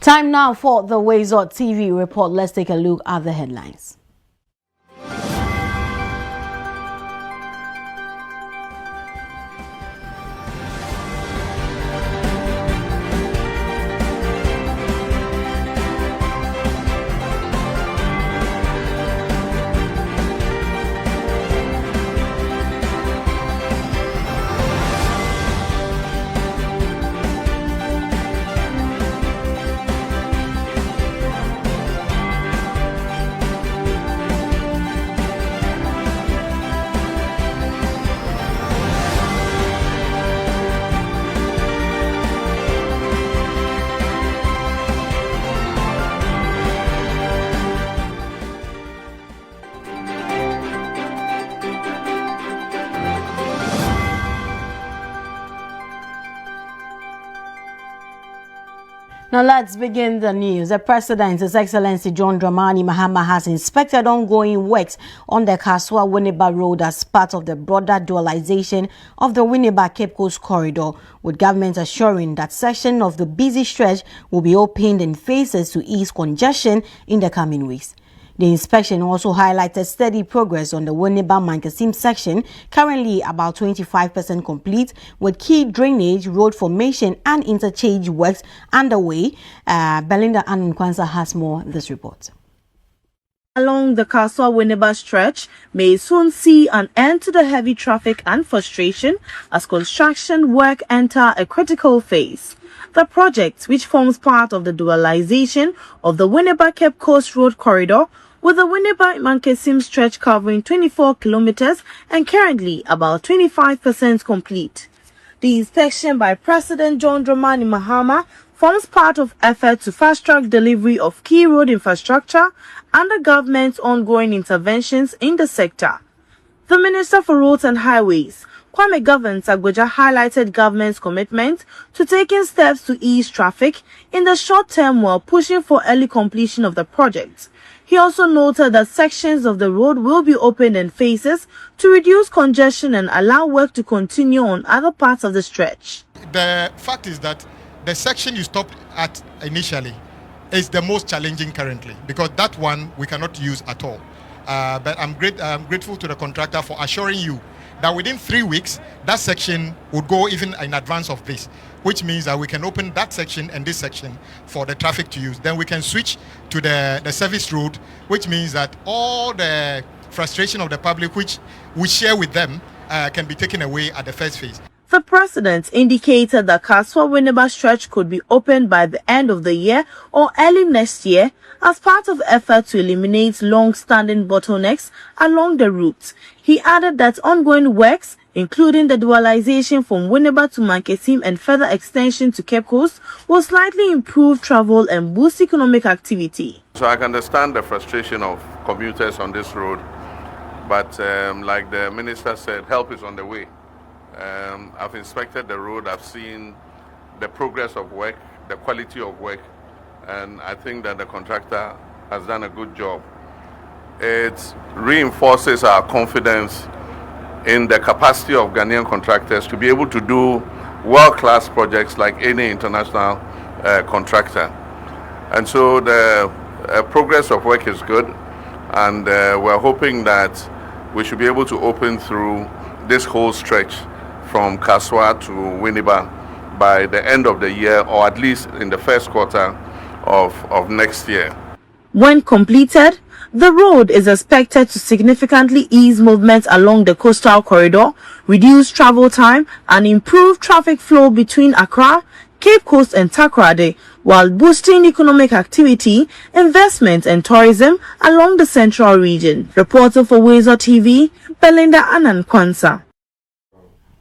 Time now for the WTV report. Let's take a look at the headlines. Now let's begin the news. The President, His Excellency John Dramani Mahama, has inspected ongoing works on the Kaswa-Winneba Road as part of the broader dualization of the Winneba-Cape Coast corridor, with government assuring that section of the busy stretch will be opened in phases to ease congestion in the coming weeks. The inspection also highlighted steady progress on the Winneba-Mankasim section, currently about 25% complete, with key drainage, road formation and interchange works underway. Belinda Anankwansa has more of this report. Along the Kaswa-Winneba stretch may soon see an end to the heavy traffic and frustration as construction work enter a critical phase. The project, which forms part of the dualization of the Winneba-Cape Coast Road corridor, with the Winneba-Mankasim stretch covering 24 kilometers and currently about 25% complete. The inspection by President John Dramani Mahama forms part of efforts to fast-track delivery of key road infrastructure and the government's ongoing interventions in the sector. The Minister for Roads and Highways, Kwame Governor-Agboja, highlighted government's commitment to taking steps to ease traffic in the short term while pushing for early completion of the project. He also noted that sections of the road will be opened in phases to reduce congestion and allow work to continue on other parts of the stretch. The fact is that the section you stopped at initially is the most challenging currently, because that one we cannot use at all. But I'm grateful to the contractor for assuring you that within 3 weeks, that section would go even in advance of this, which means that we can open that section and this section for the traffic to use. Then we can switch to the service road, which means that all the frustration of the public, which we share with them, can be taken away at the first phase. The President indicated that Kaswa-Winneba stretch could be opened by the end of the year or early next year as part of efforts to eliminate long-standing bottlenecks along the route. He added that ongoing works, including the dualization from Winneba to Mankasim and further extension to Cape Coast, will slightly improve travel and boost economic activity. So I can understand the frustration of commuters on this road, but like the Minister said, help is on the way. I've inspected the road, I've seen the progress of work, the quality of work, and I think that the contractor has done a good job. It reinforces our confidence in the capacity of Ghanaian contractors to be able to do world-class projects like any international contractor. And so the progress of work is good, and we're hoping that we should be able to open through this whole stretch from Kaswa to Winneba by the end of the year, or at least in the first quarter of next year. When completed, the road is expected to significantly ease movement along the coastal corridor, reduce travel time, and improve traffic flow between Accra, Cape Coast and Takoradi, while boosting economic activity, investment and tourism along the central region. Reporter for WTV, Belinda Anankwansa.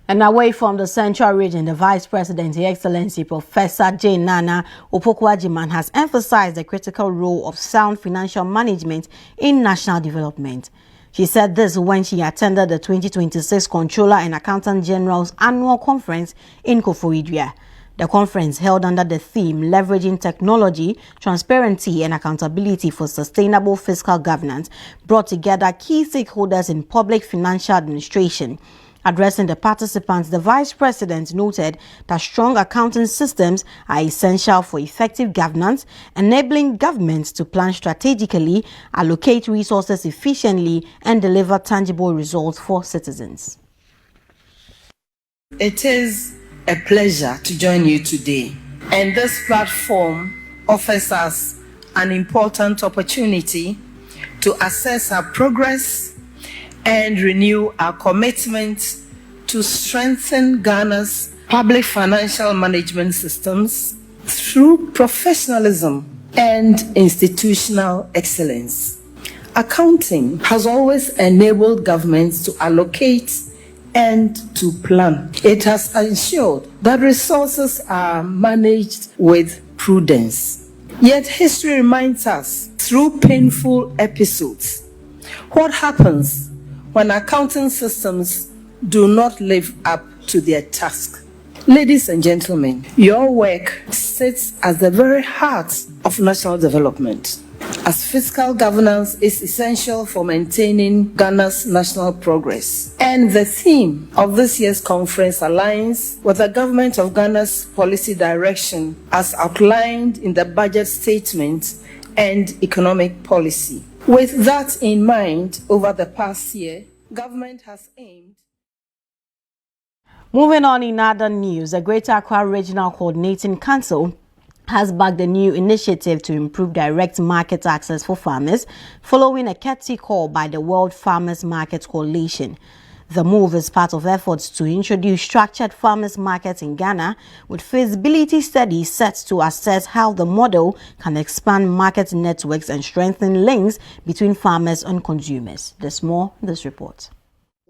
And away from the central region, the Vice President, His Excellency Professor J. Nana Opoku-Agyeman, has emphasized the critical role of sound financial management in national development. She said this when she attended the 2026 Comptroller and Accountant General's Annual Conference in Koforidua. The conference, held under the theme Leveraging Technology, Transparency and Accountability for Sustainable Fiscal Governance, brought together key stakeholders in public financial administration. Addressing the participants, the Vice President noted that strong accounting systems are essential for effective governance, enabling governments to plan strategically, allocate resources efficiently, and deliver tangible results for citizens. It is a pleasure to join you today, and this platform offers us an important opportunity to assess our progress and renew our commitment to strengthen Ghana's public financial management systems through professionalism and institutional excellence. Accounting has always enabled governments to allocate and to plan. It has ensured that resources are managed with prudence. Yet history reminds us through painful episodes what happens when accounting systems do not live up to their task. Ladies and gentlemen, your work sits at the very heart of national development, as fiscal governance is essential for maintaining Ghana's national progress. And the theme of this year's conference aligns with the Government of Ghana's policy direction as outlined in the budget statement and economic policy. With that in mind, over the past year, government has aimed. Moving on in other news, the Greater Accra Regional Coordinating Council has backed a new initiative to improve direct market access for farmers, following a courtesy call by the World Farmers Market Coalition. The move is part of efforts to introduce structured farmers markets in Ghana, with feasibility studies set to assess how the model can expand market networks and strengthen links between farmers and consumers. There's more in this report.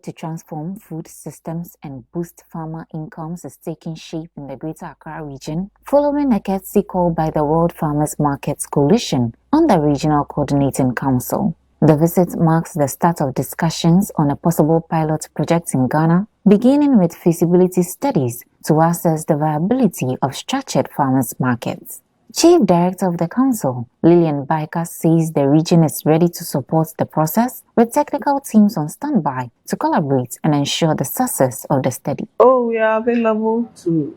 To transform food systems and boost farmer incomes is taking shape in the Greater Accra region, following a courtesy call by the World Farmers Markets Coalition on the Regional Coordinating Council. The visit marks the start of discussions on a possible pilot project in Ghana, beginning with feasibility studies to assess the viability of structured farmers' markets. Chief Director of the Council, Lillian Baika, says the region is ready to support the process, with technical teams on standby to collaborate and ensure the success of the study. We are available to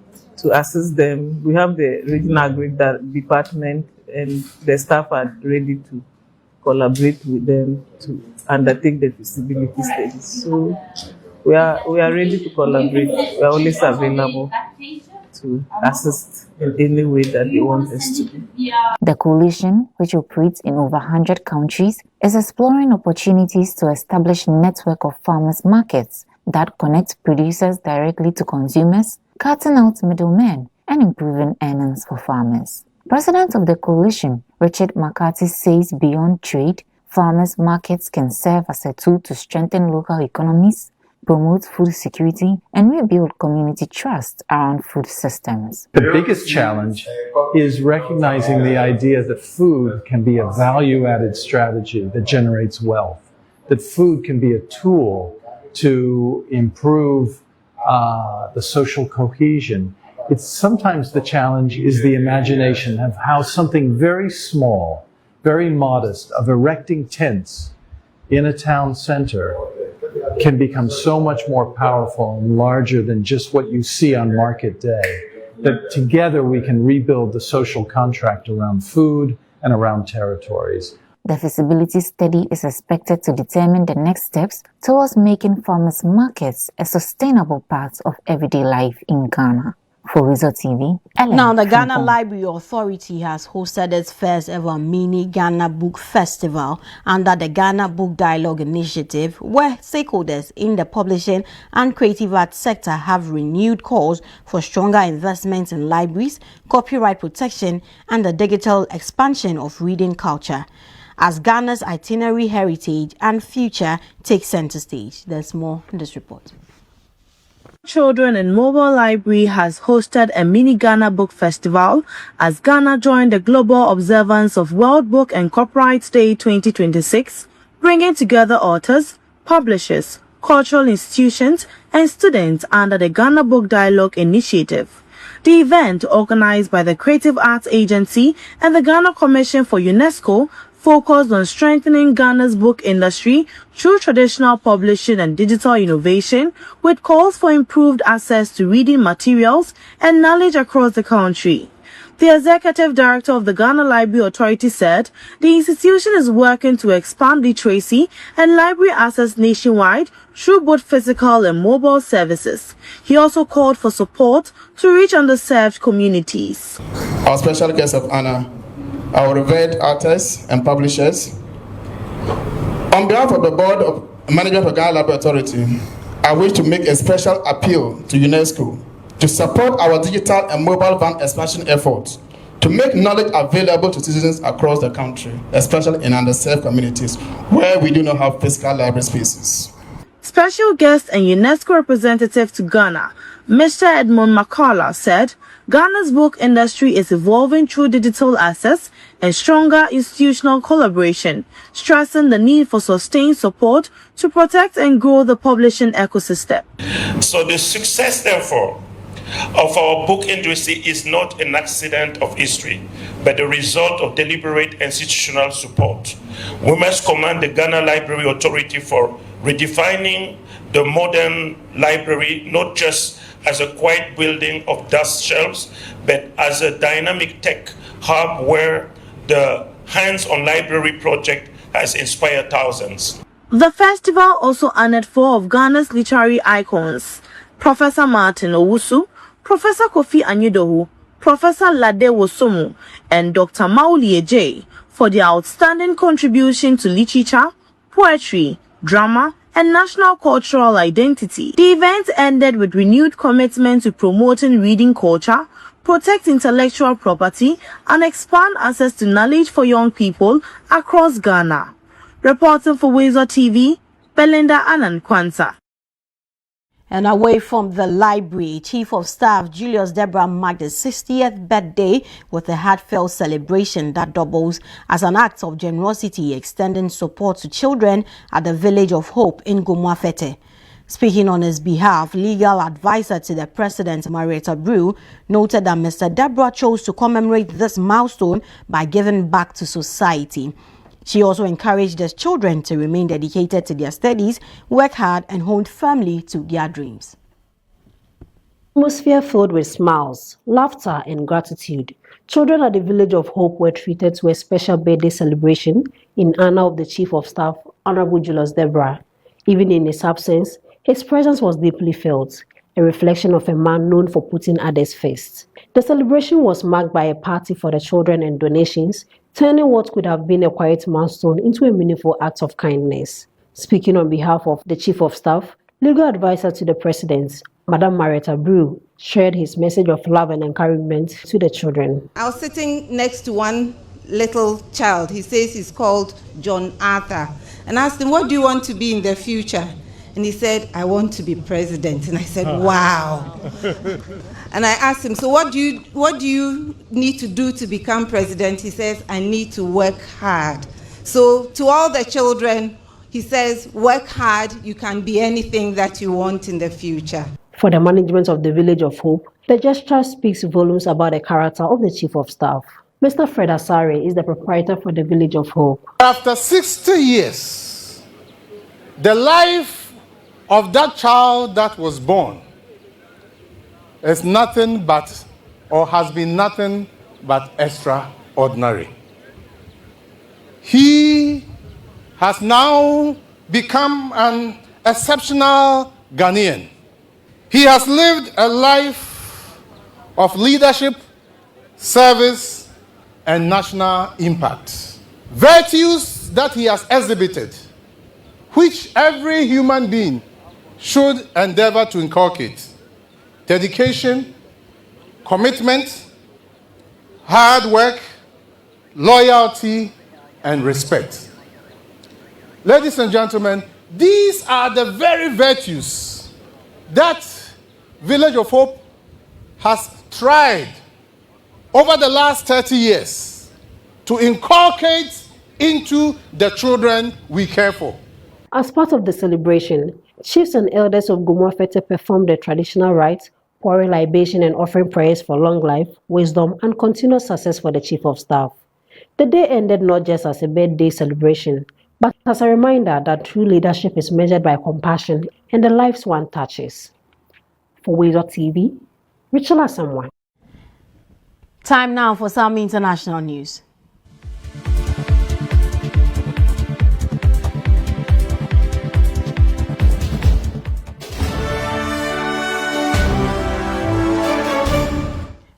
assist them. We have the regional agri department, and the staff are ready to collaborate with them to undertake the feasibility studies. So we are ready to collaborate. We are always available to assist in any way that they want us to do. The coalition, which operates in over 100 countries, is exploring opportunities to establish a network of farmers' markets that connect producers directly to consumers, cutting out middlemen and improving earnings for farmers. President of the coalition, Richard McCarthy, says beyond trade, farmers' markets can serve as a tool to strengthen local economies, promote food security, and rebuild community trust around food systems. The biggest challenge is recognizing the idea that food can be a value-added strategy that generates wealth, that food can be a tool to improve the social cohesion. It's sometimes the challenge is the imagination of how something very small, very modest, of erecting tents in a town center can become so much more powerful and larger than just what you see on market day. That together we can rebuild the social contract around food and around territories. The feasibility study is expected to determine the next steps towards making farmers' markets a sustainable part of everyday life in Ghana. For WTV, now, the Ghana Library Authority has hosted its first ever mini Ghana Book Festival under the Ghana Book Dialogue Initiative, where stakeholders in the publishing and creative arts sector have renewed calls for stronger investments in libraries, copyright protection, and the digital expansion of reading culture, as Ghana's itinerary heritage and future take center stage. There's more in this report. Children in Mobile Library has hosted a mini Ghana Book Festival as Ghana joined the global observance of World Book and Copyright Day 2026, bringing together authors, publishers, cultural institutions, and students under the Ghana Book Dialogue Initiative. The event, organized by the Creative Arts Agency and the Ghana Commission for UNESCO, focused on strengthening Ghana's book industry through traditional publishing and digital innovation, with calls for improved access to reading materials and knowledge across the country. The executive director of the Ghana Library Authority said the institution is working to expand literacy and library access nationwide through both physical and mobile services. He also called for support to reach underserved communities. Our special guest of honor, our revered authors and publishers. On behalf of the Board of Management of Ghana Library Authority, I wish to make a special appeal to UNESCO to support our digital and mobile van expansion efforts to make knowledge available to citizens across the country, especially in underserved communities where we do not have physical library spaces. Special guest and UNESCO representative to Ghana, Mr. Edmund McCullough, said Ghana's book industry is evolving through digital access and stronger institutional collaboration, stressing the need for sustained support to protect and grow the publishing ecosystem. So the success, therefore, of our book industry is not an accident of history, but the result of deliberate institutional support. We must commend the Ghana Library Authority for redefining the modern library, not just as a quiet building of dust shelves, but as a dynamic tech hub where the Hands-on Library project has inspired thousands. The festival also honored 4 of Ghana's literary icons: Professor Martin Owusu, Professor Kofi Anyidohu, Professor Lade Wosomu, and Dr. Mauli Eje for their outstanding contribution to literature, poetry, drama, and national cultural identity. The event ended with renewed commitment to promoting reading culture, protect intellectual property, and expand access to knowledge for young people across Ghana. Reporting for WTV, Belinda Annan-Kwanza. And away from the library, Chief of Staff Julius Deborah marked his 60th birthday with a heartfelt celebration that doubles as an act of generosity, extending support to children at the Village of Hope in Gomwafete. Speaking on his behalf, legal advisor to the President, Marietta Brew, noted that Mr. Deborah chose to commemorate this milestone by giving back to society. She also encouraged the children to remain dedicated to their studies, work hard, and hold firmly to their dreams. Atmosphere filled with smiles, laughter, and gratitude. Children at the Village of Hope were treated to a special birthday celebration in honor of the Chief of Staff, Honorable Julius Deborah. Even in his absence, his presence was deeply felt, a reflection of a man known for putting others first. The celebration was marked by a party for the children and donations, turning what could have been a quiet milestone into a meaningful act of kindness. Speaking on behalf of the Chief of Staff, legal advisor to the President, Madam Marietta Brew, shared his message of love and encouragement to the children. I was sitting next to one little child. He says he's called John Arthur. And I asked him, what do you want to be in the future? And he said, I want to be president. And I said, wow. And I asked him, so what do you need to do to become president? He says, I need to work hard. So to all the children, he says, work hard, you can be anything that you want in the future. For the management of the Village of Hope, the gesture speaks volumes about the character of the Chief of Staff. Mr. Fred Asare is the proprietor for the Village of Hope. After 60 years, the life of that child that was born is nothing but, or has been nothing but extraordinary. He has now become an exceptional Ghanaian. He has lived a life of leadership, service, and national impact. Virtues that he has exhibited, which every human being should endeavor to inculcate: dedication, commitment, hard work, loyalty, and respect. Ladies and gentlemen, these are the very virtues that Village of Hope has tried over the last 30 years to inculcate into the children we care for. As part of the celebration, chiefs and elders of Gomwafete performed the traditional rites, pouring libation and offering prayers for long life, wisdom, and continuous success for the Chief of Staff. The day ended not just as a birthday celebration, but as a reminder that true leadership is measured by compassion and the lives one touches. For WTV, Rachel Asamoah. Time now for some international news.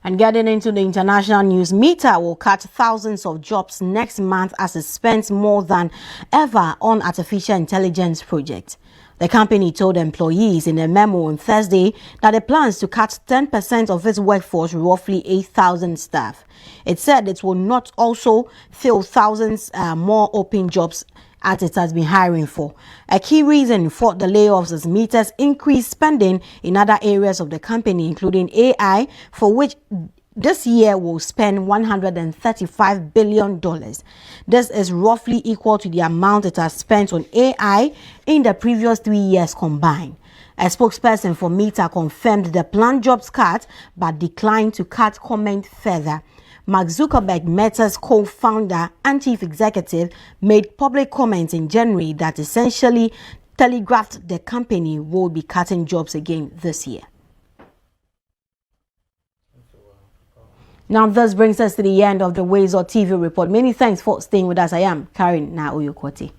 And getting into the international news, Meta will cut thousands of jobs next month as it spends more than ever on artificial intelligence projects. The company told employees in a memo on Thursday that it plans to cut 10% of its workforce, roughly 8,000 staff. It said it will not also fill thousands more open jobs as it has been hiring for. A key reason for the layoffs is Meta's increased spending in other areas of the company, including AI, for which this year will spend $135 billion. This is roughly equal to the amount it has spent on AI in the previous 3 years combined. A spokesperson for Meta confirmed the planned jobs cut, but declined to comment further. Mark Zuckerberg, Meta's co-founder and chief executive, made public comments in January that essentially telegraphed the company will be cutting jobs again this year. Now, this brings us to the end of the WTV report. Many thanks for staying with us. I am Karen Naoyokwoti.